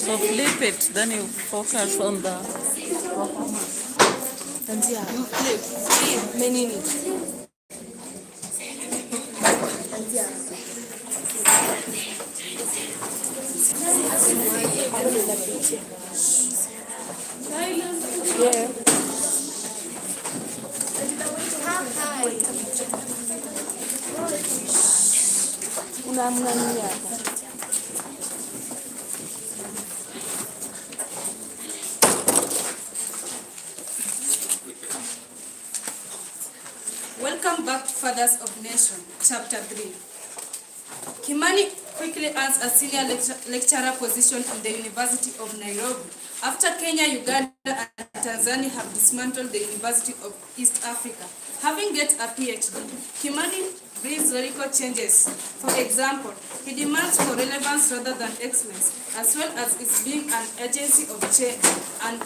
So flip it, then you focus on the performance. And yeah, you flip many minutes. And yeah. Yeah. Unamng'ania hapa. Welcome back to Fathers of Nation, Chapter 3. Kimani quickly earns a senior lecturer position in the University of Nairobi after Kenya, Uganda, and Tanzania have dismantled the University of East Africa. Having get a PhD, Kimani brings radical changes. For example, he demands for relevance rather than excellence, as well as its being an agency of change, and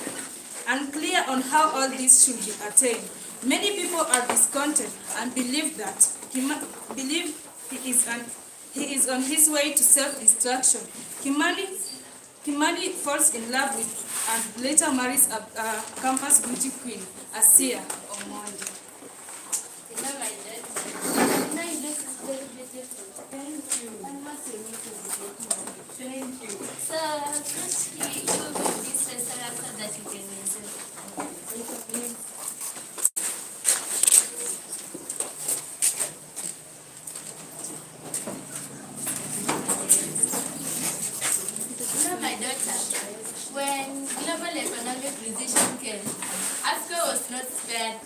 unclear on how all this should be attained. Many people are discontented and believe that he is on his way to self-destruction. Kimani falls in love with and later marries a campus beauty queen, Asia Omondi. You know my dad? No, you look very beautiful. Thank you. And what's your name? Thank you. So, first you will be this restaurant so that you can enjoy. My daughter, when global economic recession came, Africa was not spared.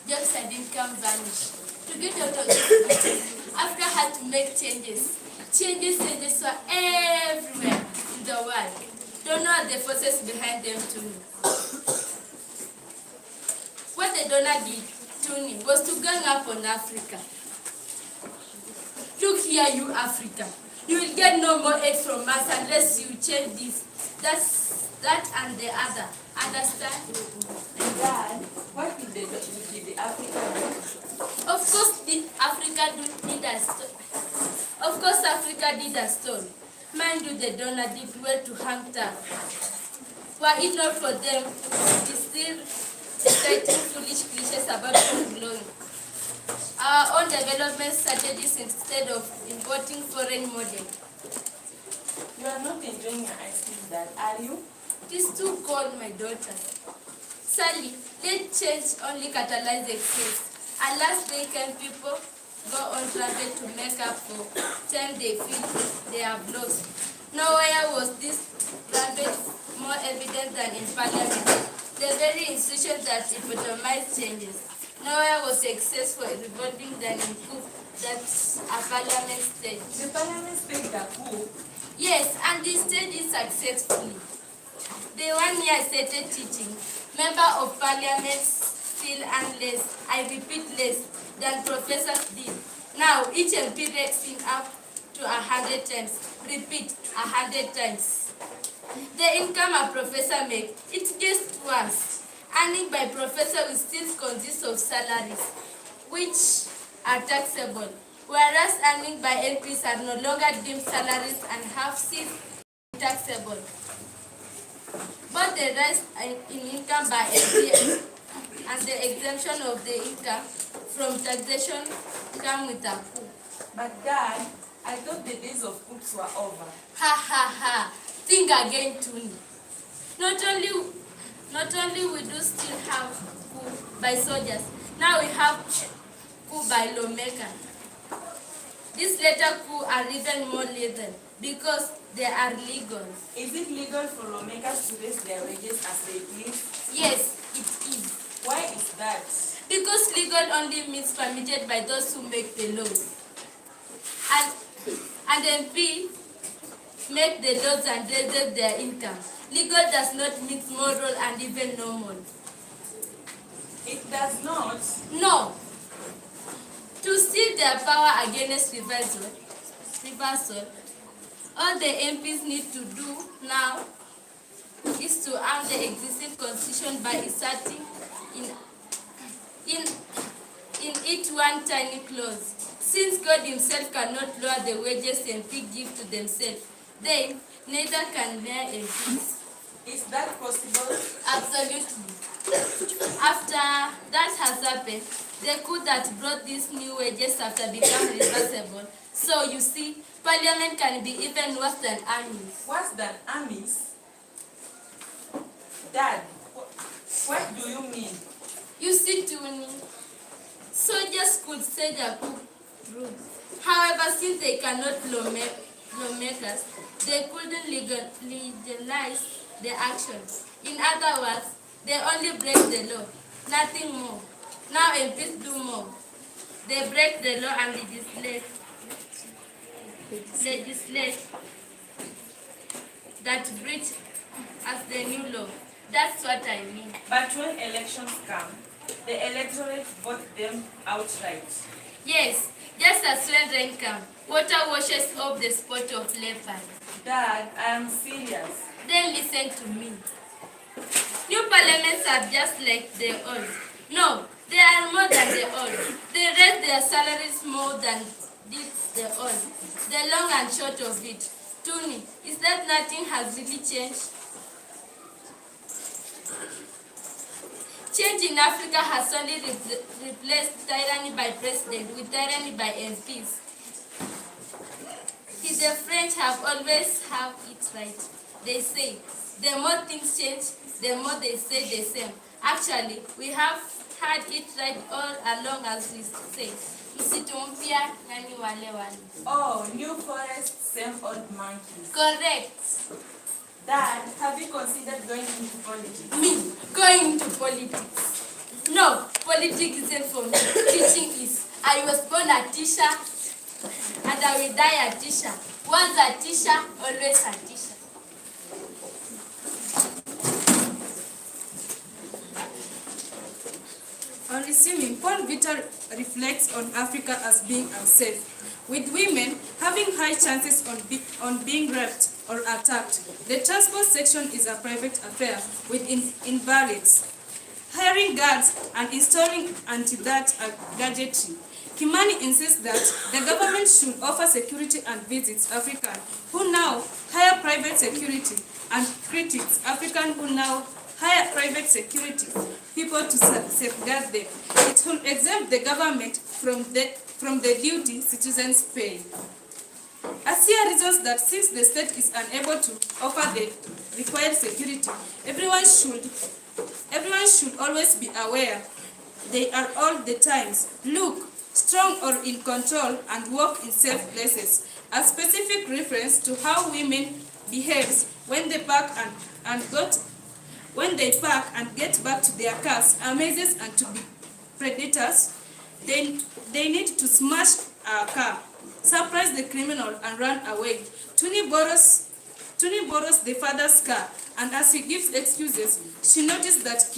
Jobs and income vanished. To get out of this, Africa had to make changes. Changes were everywhere in the world. Don't know the forces behind them too. What the donor did, Tony, was to gang up on Africa. Look here, you Africa. You will get no more aid from us unless you change this, that and the other. Understand? And Dad, what did the Africa do? Of course, Africa did a stone. Mind you, the donor did well to hang tough. Were it not for them, we still reciting foolish cliches about growing. Our own development strategies instead of importing foreign model. You are not enjoying your ice cream, Dad, are you? It is too cold, my daughter. Sally, let change only catalyze excess. And last day can people go on travel to make up for time they feel they have lost. Nowhere was this rampage more evident than in Parliament, the very institution that epitomized changes. Nowhere was successful revolting than in coup that a Parliament stage. The Parliament staged a coup? Yes, and the stage is successfully. The 1 year I started teaching, member of Parliament still and less, I repeat less, than professors did. Now each MP raising up to 100 times, repeat 100 times. The income a professor makes, it's just once. Earning by professor will still consist of salaries, which are taxable, whereas earning by MPs are no longer deemed salaries and have ceased taxable. But the rise in income by MPs and the exemption of the income from taxation come with a coup. But Dad, I thought the days of coups were over. Ha ha ha! Think again, Tuni. Not only we do still have coup by soldiers, now we have coup by lawmakers. These later coup are even more lethal because they are legal. Is it legal for lawmakers to raise their wages as they please? Yes, it is. Why is that? Because legal only means permitted by those who make the laws. And MP make the laws and raise their income. Legal does not mean moral and even normal. It does not? No. To steal their power against reversal, all the MPs need to do now is to arm the existing constitution by inserting in it one tiny clause. Since God himself cannot lower the wages MP give to themselves, Then neither can bear a peace. Is that possible? Absolutely. After that has happened, the coup that brought these new wages after become reversible. So you see, parliament can be even worse than armies. Worse than armies? Dad, what do you mean? You see, Tony, soldiers could stage a coup through. However, since they cannot lawmakers, they couldn't legalize the action. In other words, they only break the law, nothing more. Now MPs do more. They break the law and legislate that breach as the new law. That's what I mean. But when elections come, the electorate vote them outright. Yes, just as when rain comes, water washes off the spot of leopard. Dad, I am serious. Then listen to me. New parliaments are just like the old. No, they are more than the old. They raise their salaries more than did the old. The long and short of it. Tony, is that nothing has really changed? Change in Africa has only replaced tyranny by president with tyranny by MPs. The French have always have it right. They say, the more things change, the more they say the same. Actually, we have had it right all along as we say. Msitu mpya, nani wale wale. Oh, new forest, same old monkeys. Correct. Dad, have you considered going into politics? Me, going into politics. No, politics isn't for me. Teaching is. I was born a teacher and I will die a teacher. Once a teacher, always a teacher. On resuming, Paul Vitor reflects on Africa as being unsafe, with women having high chances on being raped or attacked. The transport section is a private affair with invalids. Hiring guards and installing anti-that gadgetry. Kimani insists that the government should offer security and visits African who now hire private security, and critics African who now hire private security people to safeguard them. It will exempt the government from the duty citizens pay. ASEA reasons that since the state is unable to offer the required security, everyone should always be aware they are all the times look strong or in control and work in safe places. A specific reference to how women behaves when they park when they park and get back to their cars amazes, and to be predators, they need to smash a car, surprise the criminal and run away. Tuni borrows the father's car, and as he gives excuses, she noticed that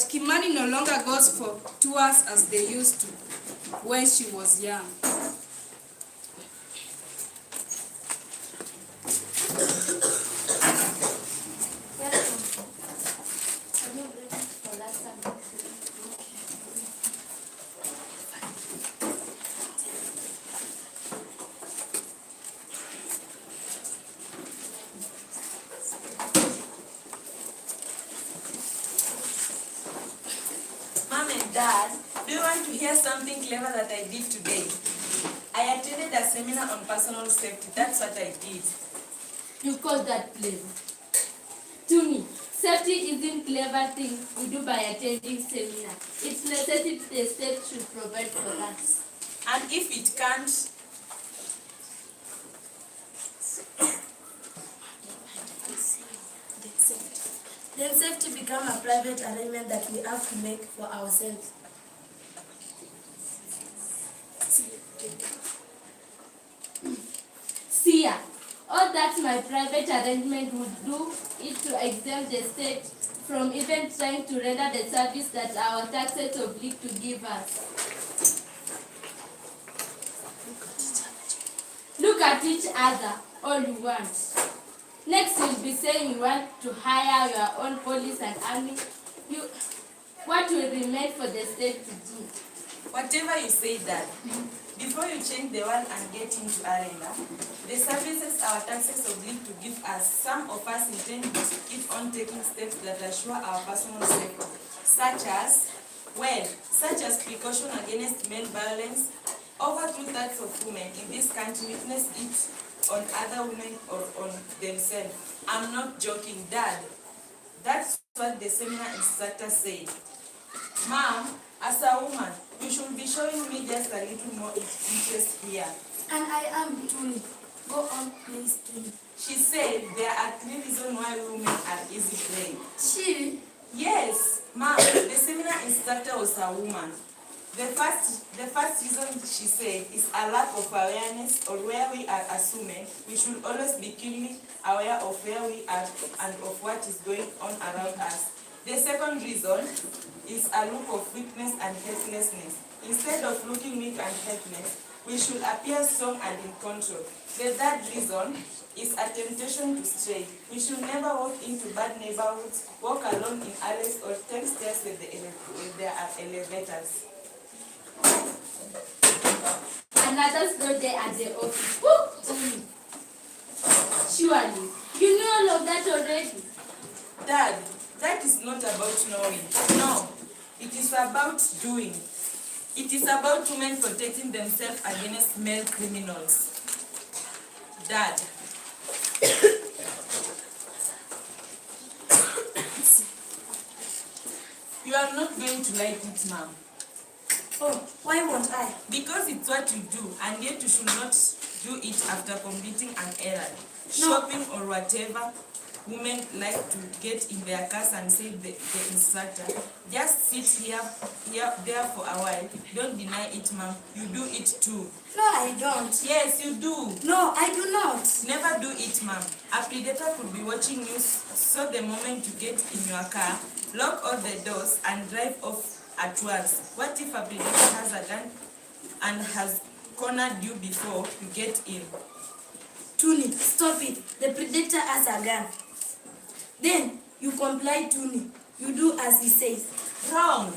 Kimani no longer goes for tours as they used to when she was young. Mom and Dad, do you want to hear something clever that I did today? I attended a seminar on personal safety. That's what I did. You call that clever? Tuni, safety isn't clever thing we do by attending seminar. It's necessity the state should provide for us. And if it can't, Then safety become a private arrangement that we have to make for ourselves. See, all that my private arrangement would do is to exempt the state from even trying to render the service that our taxes oblige to give us. Look at each other all you want. Next you'll be saying you want to hire your own police and army. What will remain for the state to do? Whatever you say, Dad. Before you change the world and get into arena, the services our taxes oblige to give us, some of us intend to keep on taking steps that assure our personal safety, such as precaution against male violence. Over 2/3 of women in this country witness it on other women or on themselves. I'm not joking, Dad. That's what the seminar instructor said. Mom, as a woman, you should be showing me just a little more interest here. And I am Tuni. Go on, please, Tuni. She said there are 3 reasons why women are easy prey. She? Yes, Mom, the seminar instructor was a woman. The first reason, she said, is a lack of awareness, or where we are assuming we should always be keenly aware of where we are and of what is going on around us. The second reason is a look of weakness and helplessness. Instead of looking weak and helpless, we should appear strong and in control. The third reason is a temptation to stray. We should never walk into bad neighborhoods, walk alone in alleys, or take stairs when there are elevators. Another slow day at the office. Woo! Surely, you know all of that already. Dad, that is not about knowing. No, it is about doing. It is about women protecting themselves against male criminals. Dad. You are not going to like it, Mom. Oh, why won't I? Because it's what you do, and yet you should not do it after completing an errand. No. Shopping or whatever. Women like to get in their cars and say the instructor, just sit there for a while. Don't deny it, Mom. You do it too. No, I don't. Yes, you do. No, I do not. Never do it, Mom. A predator could be watching you, so the moment you get in your car, lock all the doors and drive off at once. What if a predator has a gun and has cornered you before you get in? Tuni, stop it. The predator has a gun. Then you comply, Tuni. You do as he says. Wrong.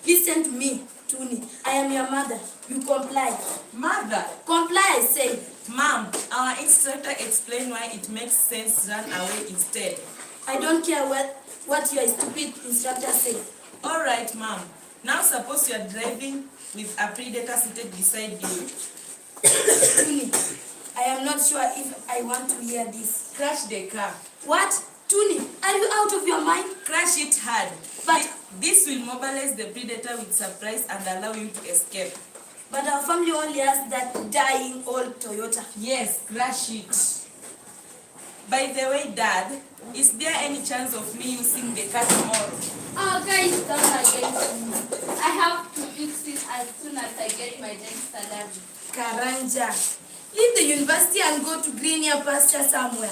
Listen to me, Tuni. I am your mother. You comply. Mother. Comply, I say. Mom, our instructor explained why it makes sense to run away instead. I don't care what your stupid instructor said. All right, Mom. Now suppose you are driving with a predator seated beside you. Tuni, I am not sure if I want to hear this. Crash the car. What? Tuni, are you out of your mind? Crash it hard. But This will mobilize the predator with surprise and allow you to escape. But our family only has that dying old Toyota. Yes, crash it. By the way, Dad, is there any chance of me using the car tomorrow? Oh, guys, don't against me. I have to fix it as soon as I get my next salary. Karanja, leave the university and go to Greener pasture somewhere.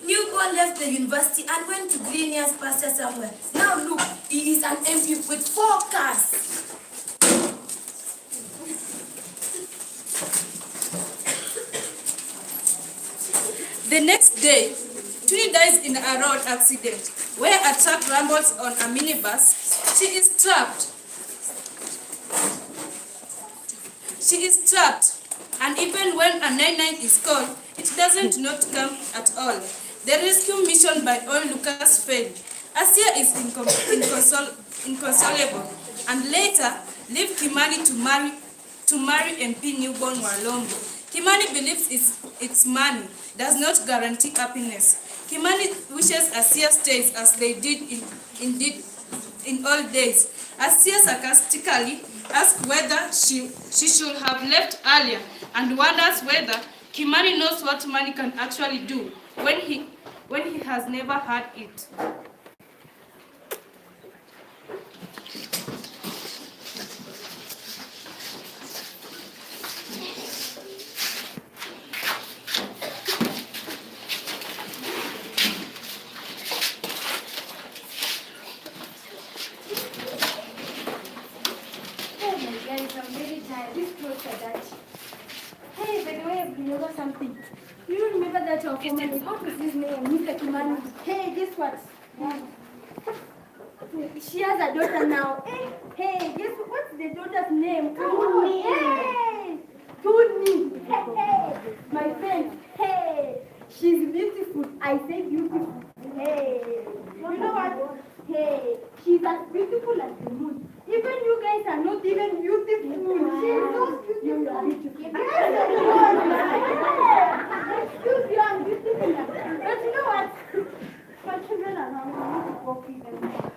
Newborn left the university and went to Greener's pasture somewhere. Now look, he is an MP with 4 cars. The next day, Tuni dies in a road accident where a truck rambles on a minibus. She is trapped. And even when a 999 is called, it doesn't not come at all. The rescue mission by onlookers failed. Asia is inconsolable and later leave Kimani to marry MP newborn Walombo. Kimani believes its money does not guarantee happiness. Kimani wishes Asia stays as they did in old days. Asia sarcastically asks whether she should have left earlier and wonders whether Kimani knows what money can actually do when he has never had it. I'm very tired. These clothes are dirty. Hey, by the way, I've been over something. You remember that our former, what was his name? Mr. Kimani. Hey, guess what? She has a daughter now. Hey, guess what's the daughter's name? Tuni. Hey, Tuni. Hey, my friend. Hey, she's beautiful. I say beautiful. Hey, you know what? Hey, she's as beautiful as the moon. Even you guys are not even beautiful. She's so beautiful. You are beautiful. Excuse you, I'm beautiful. But you know what? My children are not walking anymore.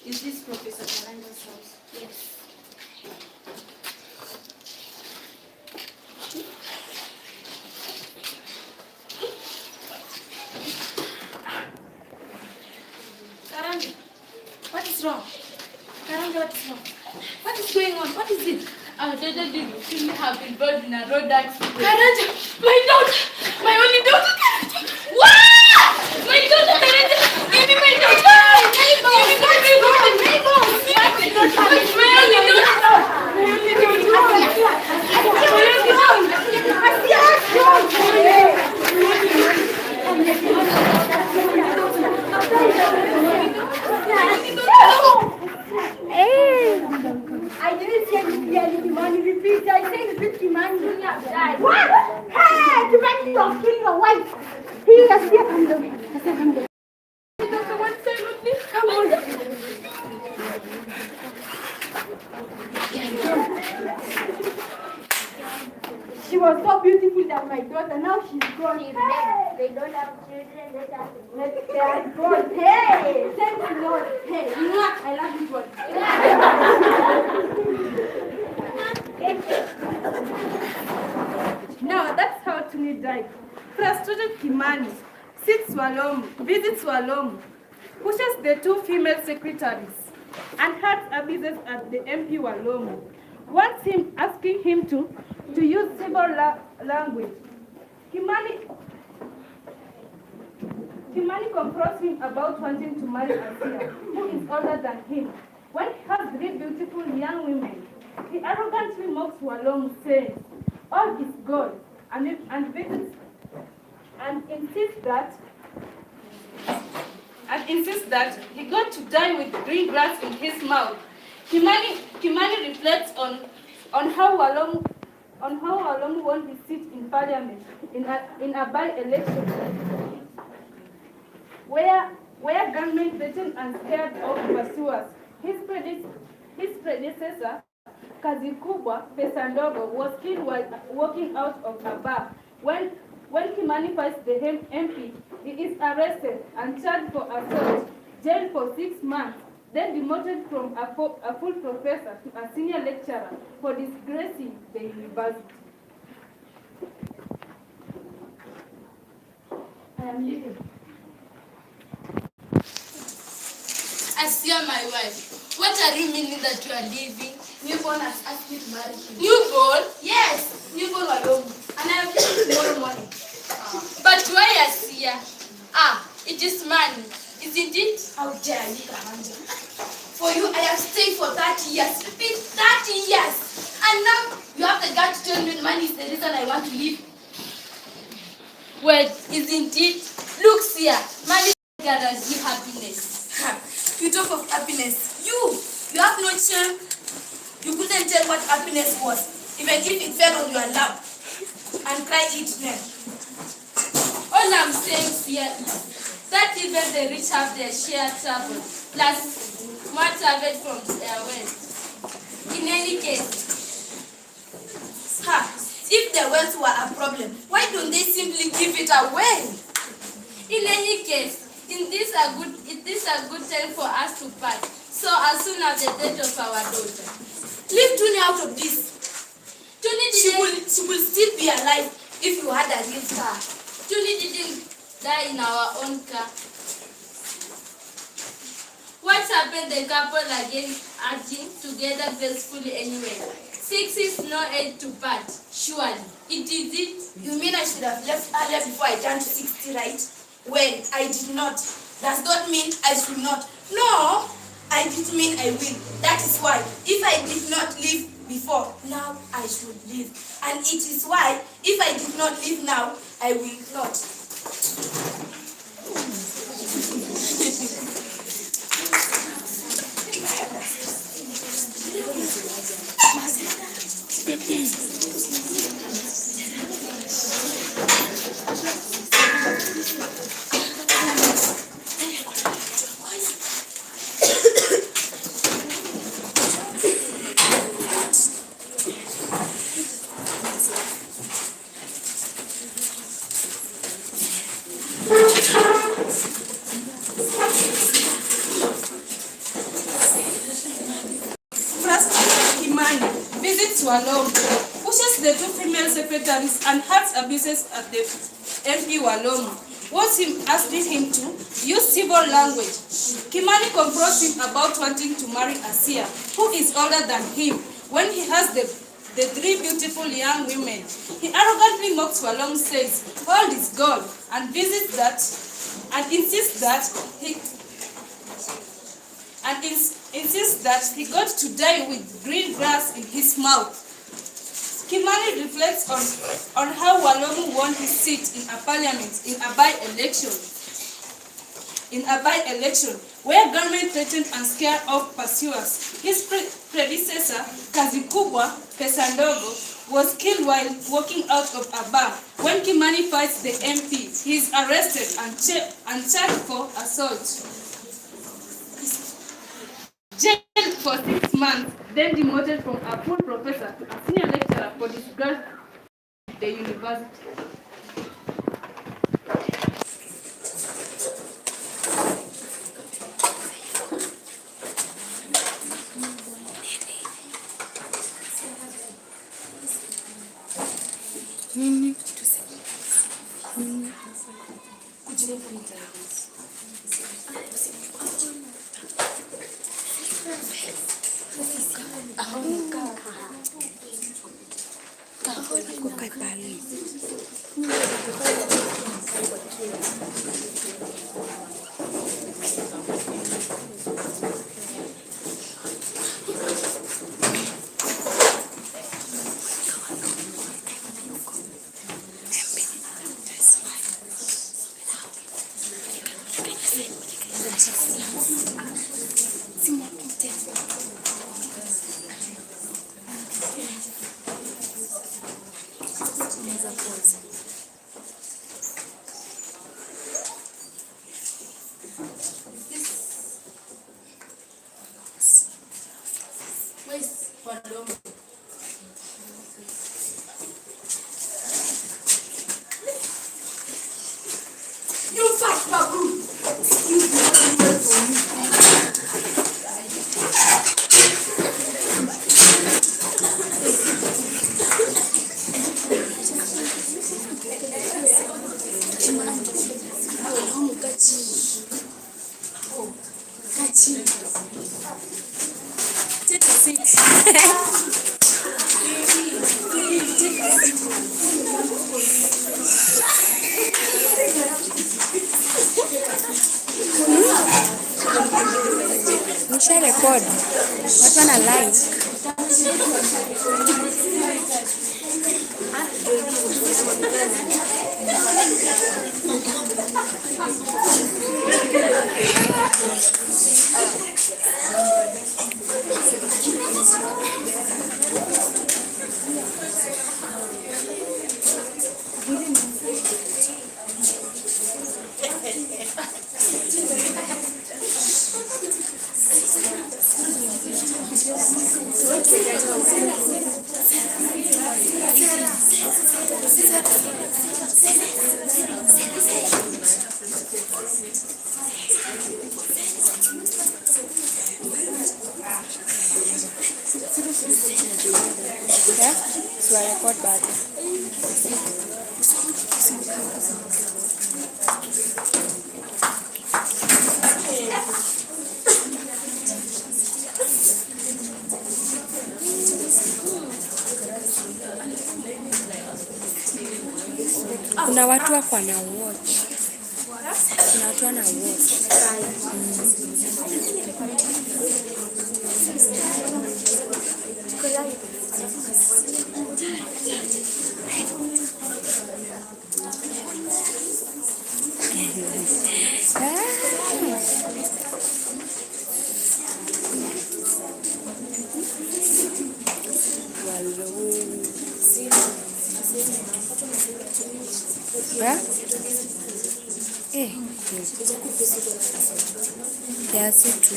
Is this Professor Karanga's house? Yes. Karanga, what is wrong? Karanga, what is wrong? What is going on? What is it? Our daughter did really have involved in a road accident. Karanga, my daughter, my only daughter, Karanga. Wow! My daughter, Karanja! Give me my daughter! Give me my I didn't say Kimani Kimani repeat. I said repeat Kimani. What? Hey, Kimani, you're killing your wife. He has here. Come down. Doctor, one time with me. Come on. She was so beautiful that my daughter, now she's gone. They don't have children, they have They are gone. Hey, thank the Lord. Hey, I love this one. Now that's how Tuni died. Frustrated Kimani visits Walomu, pushes the two female secretaries, and has abuses at the MP Walomu. Wants him, asking him to use civil language. Kimani confronts him about wanting to marry Asia, who is older than him. When he has 3 beautiful young women, he arrogantly mocks Walomu, saying, all is God, and insists that he got to die with green grass in his mouth. Kimani reflects on how Walomu won his seat in parliament in a by-election where gunmen beaten and scared of pursuers. His predecessor, Kazikubwa Pesandogo, was killed while walking out of a bar. When Kimani fights the MP, he is arrested and charged for assault, jailed for 6 months, then demoted from a full professor to a senior lecturer for disgracing the university. I am leaving. Asia, my wife, what are you meaning that you are leaving? Newborn has asked me to marry him. Newborn? Yes, newborn alone. And I will leave tomorrow morning. But why Asia? It is money, isn't it? How dare you, Karanja? For you, I have stayed for 30 years. Repeat, 30 years. And now, you have the gut to tell me money is the reason I want to leave. Well, isn't it? Look here, money guarantees you happiness. You talk of happiness. You have no shame. You couldn't tell what happiness was, even if it fell on your lap and cry each night. All I'm saying here is that even the rich have their share trouble, plus more travel from their wealth. In any case, if the wealth were a problem, why don't they simply give it away? in any case, it is a good time for us to part. So as soon as the death of our daughter. Leave Tuni out of this. Tuni She will still be alive if you had a real car. Tuni didn't die in our own car. What happened? The couple again acting together gracefully anyway. 6 is no age to part, surely. It is it. You mean I should have left earlier before I turned 60, right? When I did not. Does that mean I should not? No, I did mean I will. That is why, if I did not leave before, now I should leave. And it is why, if I did not leave now, I will not. First, Kimani visits Walom, pushes the two female secretaries and has abuses at the MP Walom. Wants him asking him to use civil language. Kimani confronts him about wanting to marry Asia, who is older than him, when he has the three beautiful young women. He arrogantly mocks Walom, says all is gold, and insists that he got to die with green grass in his mouth. Kimani reflects on how Walom won his seat in a parliament in a by-election, where government threatened and scared off pursuers. His predecessor, Kazikubwa Pesandogo, was killed while walking out of a bar. When Kimani fights the MP, he is arrested and charged for assault. Jailed for 6 months, then demoted from a full professor to a senior lecturer for disgrace at the university. You fat baboon! Take a seat. Nisha record. Watu wana like. Yeah, so I record back. Kuna watu wako na watch. Kuna watu wana watch. Kiasi tu.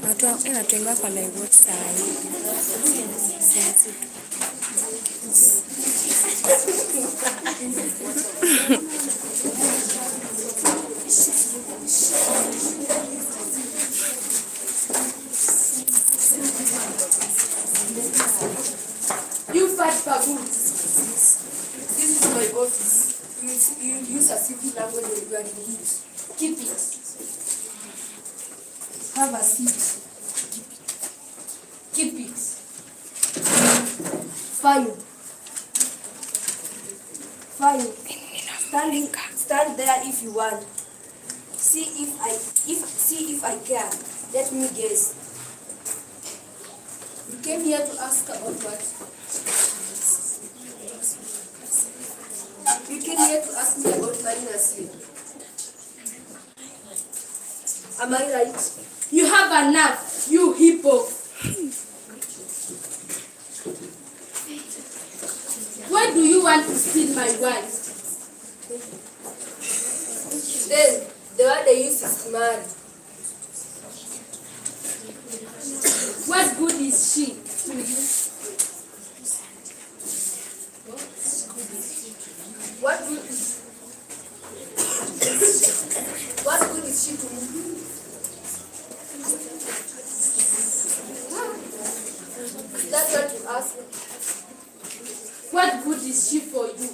Watu wengi kwa live watch saa hii. Kiasi tu. You fat baboon. This is my office. You use a simple language when you are in heat. Keep it. Have a seat. Keep it. Fine. Fine. Stand there if you want. See if I care. Let me guess. You came here to ask about what? You came here to ask me about pregnancy. Am I right? You have enough, you hippo. Why do you want to steal my wife? Then, the word they use is married. What good is she to you? What good is she to you? That's what you ask. What good is she for you?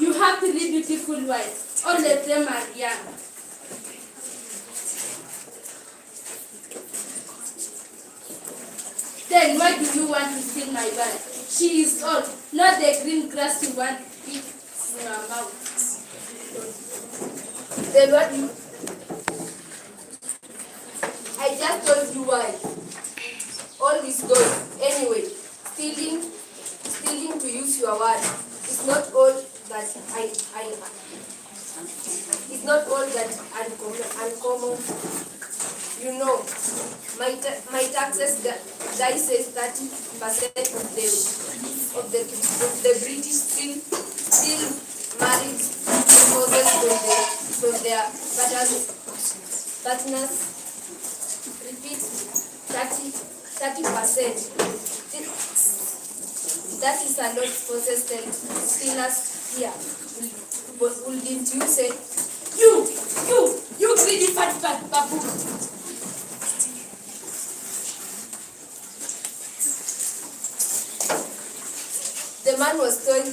You have 3 beautiful wives. All of them are young. Then why do you want to steal my wife? She is old, not the green grass you want to eat in your mouth. Then what you... I just told you why. All is good. Anyway, stealing to use your word is not all that it's not all that uncommon. You know, my taxes guy says 30% of the British still married spouses from their partners. Repeat, 30%. That is a lot spouses stealers here. Wouldn't you say, you greedy fat baboon? The man was told,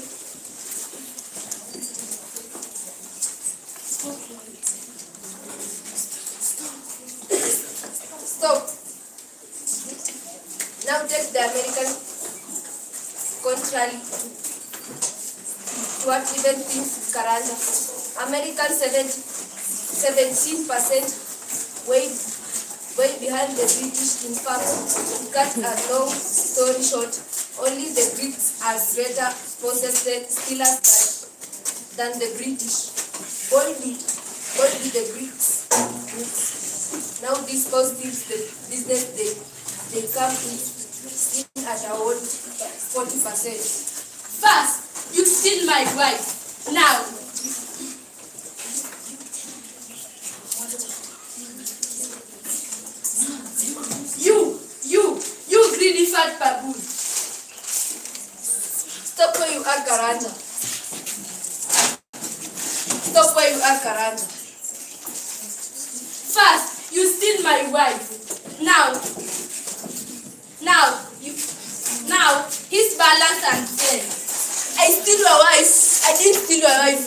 stop. Now take the American contrary to what even thinks Karanja. American 17% way behind the British. In fact, to cut a long story short, only the Greeks are greater stealers than the British. Only the Greeks. Now this cause the business they come in at around 40%. First, you steal my wife. Now, you greedy fat baboon. Stop where you are, Karanja. Stop where you are, Karanja. First, you steal my wife. Now, his balance and fair. I steal your wife. I didn't steal your wife.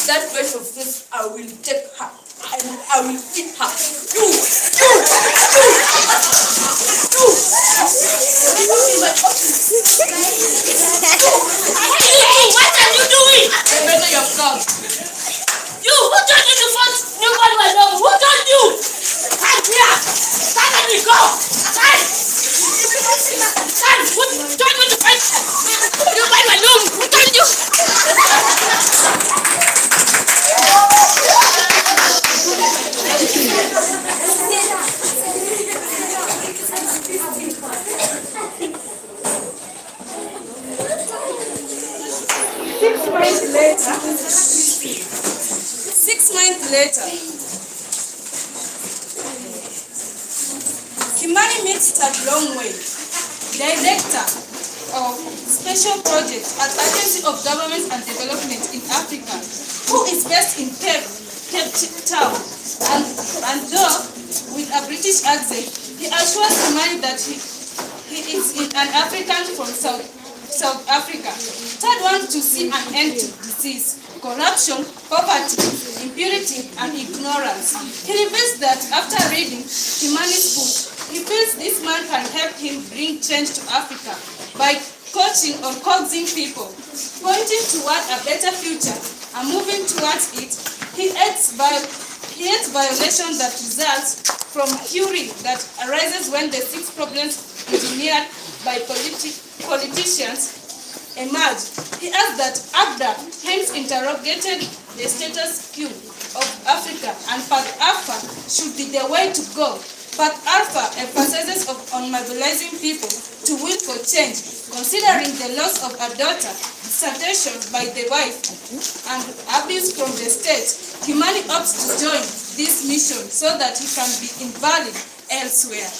That precious face, I will take her. I will eat her. You in my office. I better you have come. You, who told you to find newborn my dog? Who told you? Stand here! Stand and go! Stand! Stand! Who told you to find newborn my dog? Who told you? 6 months later, Kimani meets Tad Longway, Director of Special Projects at Agency of Government and Development in Africa, who is based in Cape Town. And though with a British accent, he assures Kimani that he is an African from South Africa. Tad wants to see an end to disease, corruption, poverty, impurity, and ignorance. He reveals that after reading Kimani's book, he feels this man can help him bring change to Africa by coaching or coaxing people, pointing toward a better future and moving towards it. He hates violation that results from fury that arises when the 6 problems engineered by politicians emerge. He adds that AFDA hence interrogated the status quo of Africa and Path Alpha should be the way to go. Path Alpha emphasizes on mobilizing people to will for change, considering the loss of a daughter, desertion by the wife, and abuse from the state. Kimani opts to join this mission so that he can be invalid elsewhere.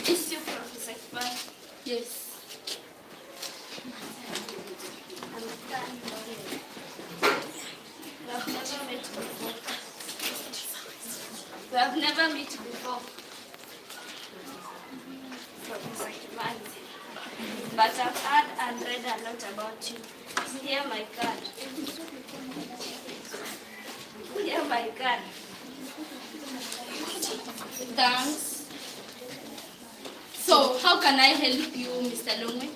Is your Professor Kipar? Yes. I'm Tan Longway. We have never met before. Professor Kipar. But I've heard and read a lot about you. Here my card. Here my card. Thanks. So, how can I help you, Mr. Longway?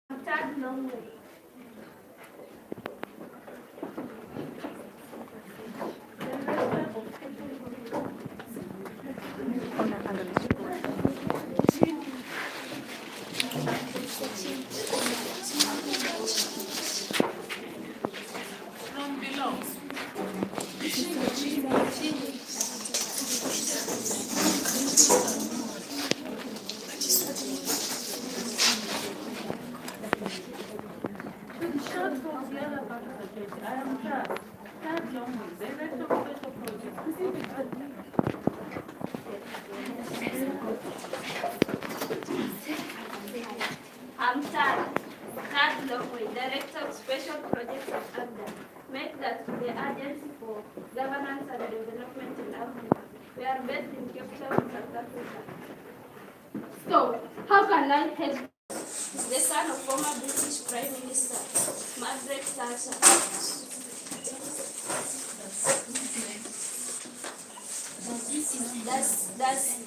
I'm Tad Longway. I'm Tad Longway, Director of Special Projects at AFDA. that the Agency for Governance and Development in Africa. We are based in Cape Town, South Africa. So, how can I help? The son of former British Prime Minister Margaret Thatcher.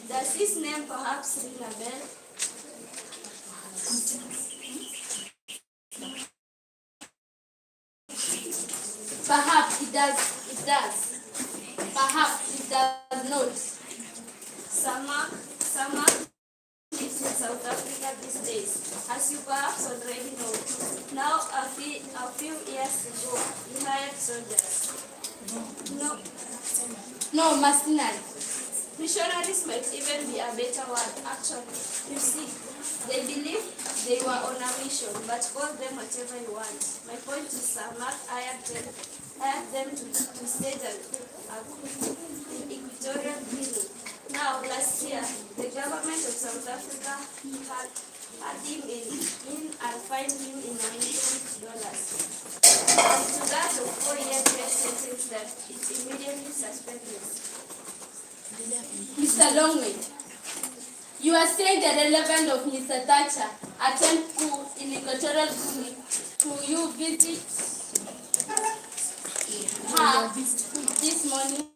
Does his name perhaps ring a bell? Perhaps it does. Perhaps it does not. Samak lives in South Africa these days, as you perhaps already know. Now, a few years ago, he hired soldiers. No, mercenary. Missionaries might even be a better word, actually. You see, they believe they were on a mission, but call them whatever you want. My point is, Samak hired them to stage an Equatorial Guinea. Now, last year, the government of South Africa had him in and fined him in $1 million. And to that of 4-year jail sentence that it immediately suspended. Mr. Longway, you are saying the relevant of Mr. Thatcher attend coup in Equatorial Guinea to you visit her this morning.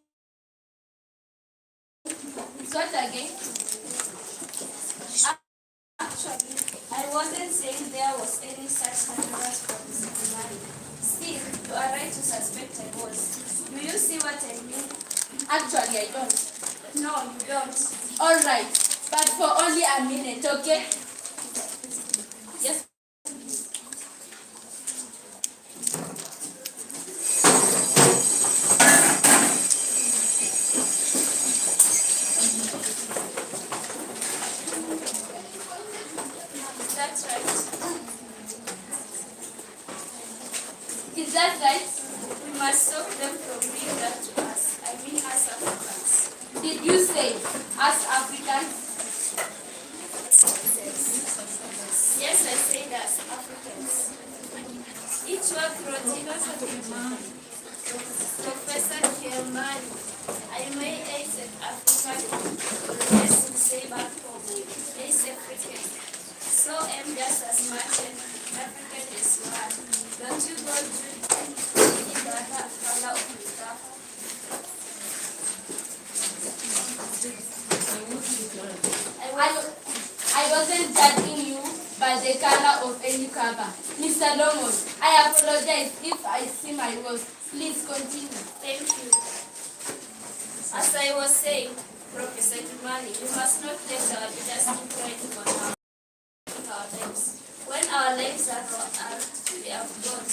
What again? Actually, I wasn't saying there was any such candidates for Mr. Kimani. Still, you are right to suspect I was. Do you see what I mean? Actually, I don't. No, you don't. All right, but for only a minute, okay? Yes. That's right. Is that right? We must stop them from doing that to us. I mean, as Africans. Did you say us Africans? Yes, I said as Africans. Each work wrote in Professor Kimani. I may ace African, yes, to say back home. Ace African. So I'm just as much an African as you are. Don't you go to the other color of the cup? I wasn't judging you by the color of any cover. Mr. Longway, I apologize if I seem my words. Please continue. Thank you. As I was saying, Professor Kimani, we must not let our leaders keep writing on our lives. When our lives are we have got.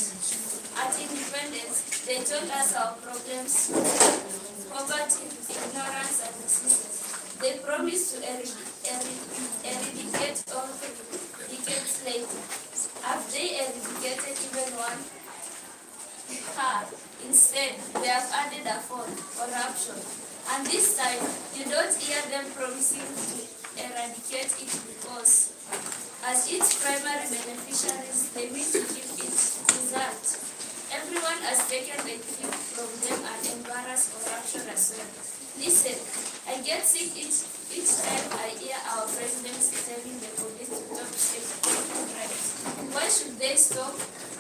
At independence, they told us our problems, poverty, ignorance, and diseases. They promised to eradicate all decades later. Have they eradicated even one? Instead, they have added a fourth, corruption. And this time, you don't hear them promising to eradicate it because, as its primary beneficiaries, they mean to keep its result. Everyone has taken the cue from them and embarrassed corruption as well. Listen, I get sick each time I hear our presidents telling the police to stop taking bribes. Why should they stop?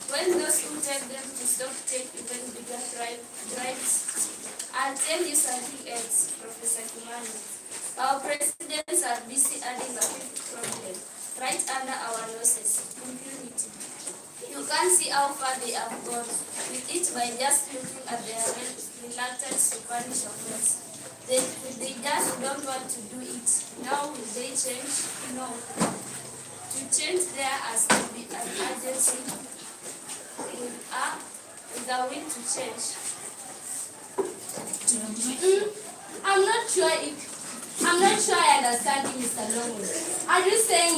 When those who tell them to stop take even bigger bribes. I'll tell you something else, Professor Kimani. Our presidents are busy adding a fifth problem right under our noses, impunity. You can't see how far they have gone with it by just looking at their reluctance to punish offense. They just don't want to do it. Now will they change? No. To change there has to be an agency with a will to change. I'm not sure I understand you, Mr. Longway. Are you saying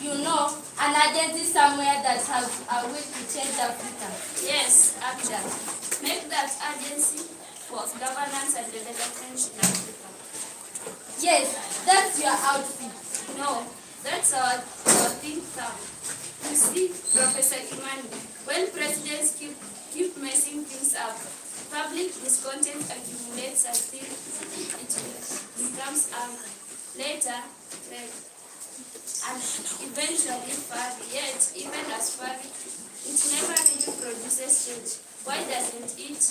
you know an agency somewhere that has a will to change Africa? Yes, ACDA. Make that agency for governance and development in Africa. Yes, that's your outfit. No, that's our think tank. You see, Professor Kimani, when presidents keep messing things up, public discontent accumulates until it becomes anger. Later, rage, and eventually furry. Yet, even as furry, it never really produces change. Why doesn't it?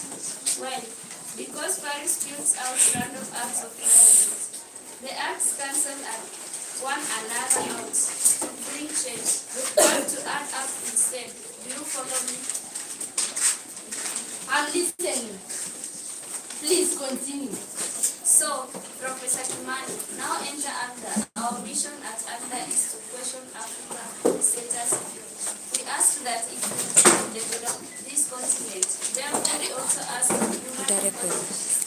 Well, because furry spills out random acts of violence. The acts cancel one another out, bring change, but to add up instead. Do you follow me? I'm listening. Please continue. So, Professor Kimani, now enter AGDA. Our mission at AGDA is to question Africa status. We ask that it will develop this continent. Therefore, we also ask human rights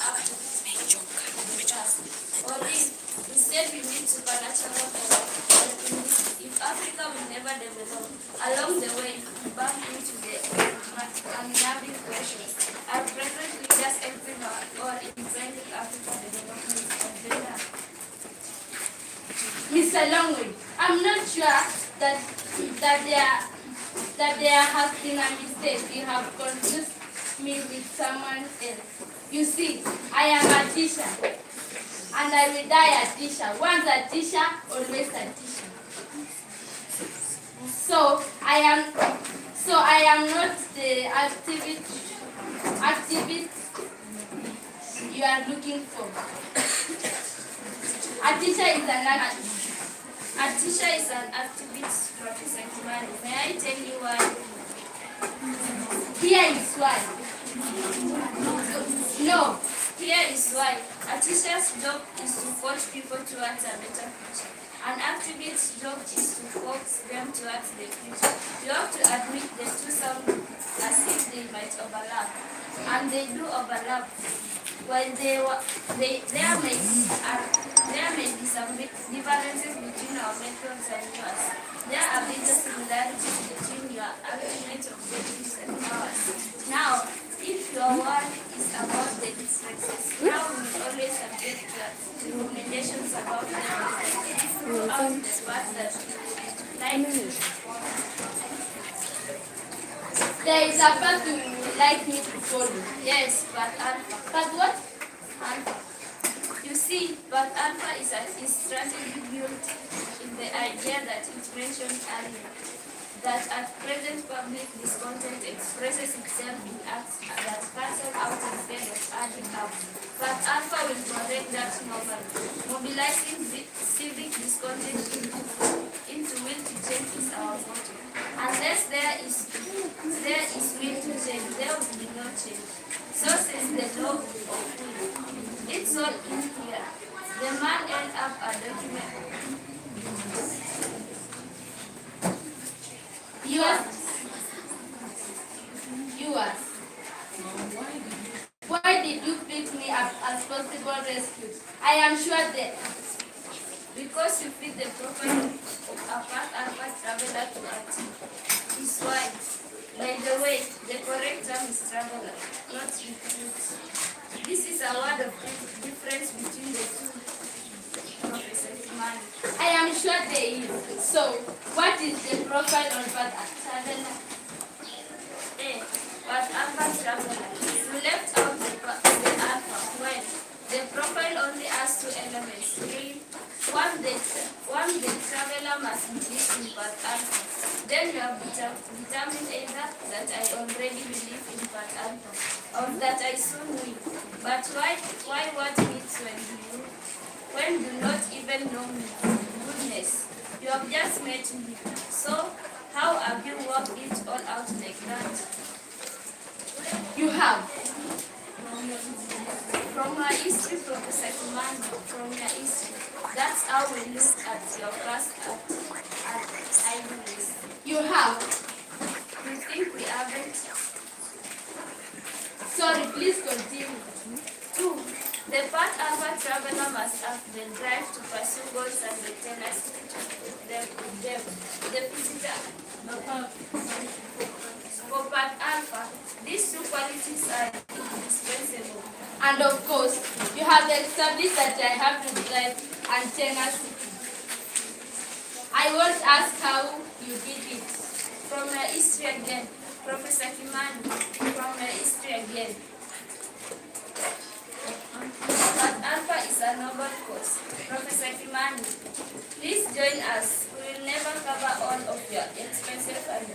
or if instead we need supernatural help. If Africa will never develop, along the way, we bump into the unnerving questions. Are present leaders everywhere or implementing Africa development agenda? Mr. Longway, I'm not sure that there has been a mistake. You have confused me with someone else. You see, I am a teacher, and I will die a teacher. Once a teacher, always a teacher. So I am not the activist you are looking for. A teacher is an activist, Professor Kimani. May I tell you why? Here is why. No. Here is why. A teacher's job is to coach people towards a better future. An activist's job is to coax them towards the future. You have to admit the two sound as if they might overlap. And they do overlap. While there may be some differences between our methods and yours, there are bigger similarities between your ultimate objectives and ours. Now, if your work is about the differences, now we will always subject your recommendations about the differences throughout the part that There is a path you would like me to follow. Yes, but alpha. But what? Alpha. You see, but alpha is strategy built in the idea that it mentioned earlier, that at present public discontent expresses itself in acts that cancel out instead of adding up. But alpha will correct that normally. Mobilizing civic discontent into will to change is our motto. Unless there is will to change, there will be no change. So says the law of will. It's all in here. The man held up a document. Yours. Why did you pick me up as possible rescue? I am sure that Because you fit the profile of a path alpha traveler to a T. Is why. By the way, the correct term is traveler, not recruit. This is a word of difference between the two. Professor Kimani. I am sure there is. So, what is the profile of a traveler? A. But alpha traveler. You left out the alpha. Well, the profile only has two elements. Really? One, the traveler must believe in path alpha. Then you have determined either that I already believe in path alpha, or that I soon will. But why what meets when you not even know me? Goodness, you have just met me. So how have you worked it all out like that? You have. From her history, Professor Kimani, from your history, that's how we look at your past at Ivy. You have. You think we haven't? Sorry, please continue. 2. The path alpha traveler must have the drive to pursue goals and the tenacity to them. The visitor. For path alpha, these two qualities are indispensable. And of course, you have established that I have the drive and tenacity. I won't ask how you did it. From my history again. Professor Kimani, from my history again. But Alpha is a noble cause. Professor Kimani, please join us. We will never cover all of your expenses and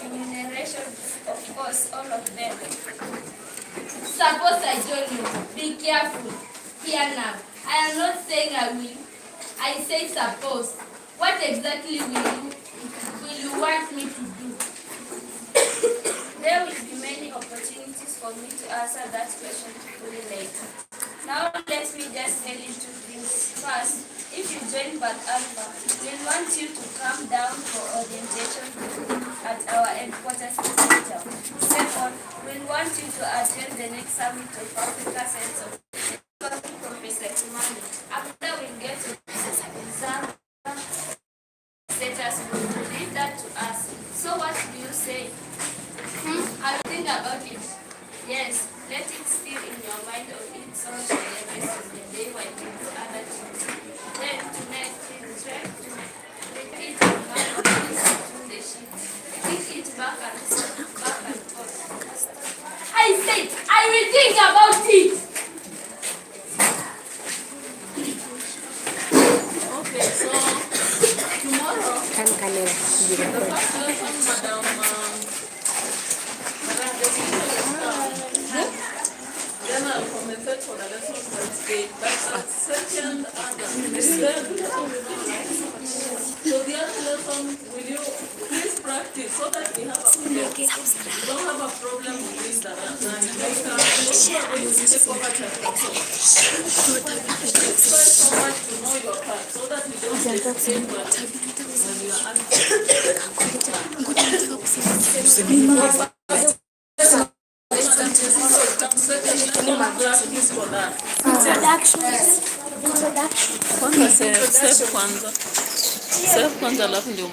remuneration, of course, all of them. Suppose I join you. Be careful. Here now. I am not saying I will. I say suppose. What exactly will you want me to do? There will be many opportunities for me to answer that question fully later. Now let me just tell you two things. First, if you join Bath Alpha, we'll want you to come down for orientation at our headquarters in Cape Town. Second, we'll want you to attend the next summit of Africa Sense of Professor Kimani. After we get to exam status, we'll leave that to us. So what do you say? I'll think about it. Yes, let it still in your mind or its own for the rest of the day while we do other things. Then tonight, please try to repeat it back and to the sheet. Think it back and forth. I said, I will think about it. Okay, so tomorrow, Kan kamera the direkod. first lesson, Madam Jessica will start. Then I'll compensate for the lessons Wednesday. But at second so the other lesson, will you please practice so that we have a problem? We don't have a problem with this that I'm learning. Like, you are going to take over chapter 4. Please try so much to know your part so that you don't get the same question when you are practice for that. Kwanza save kwanza. Save kwanza alafu ndio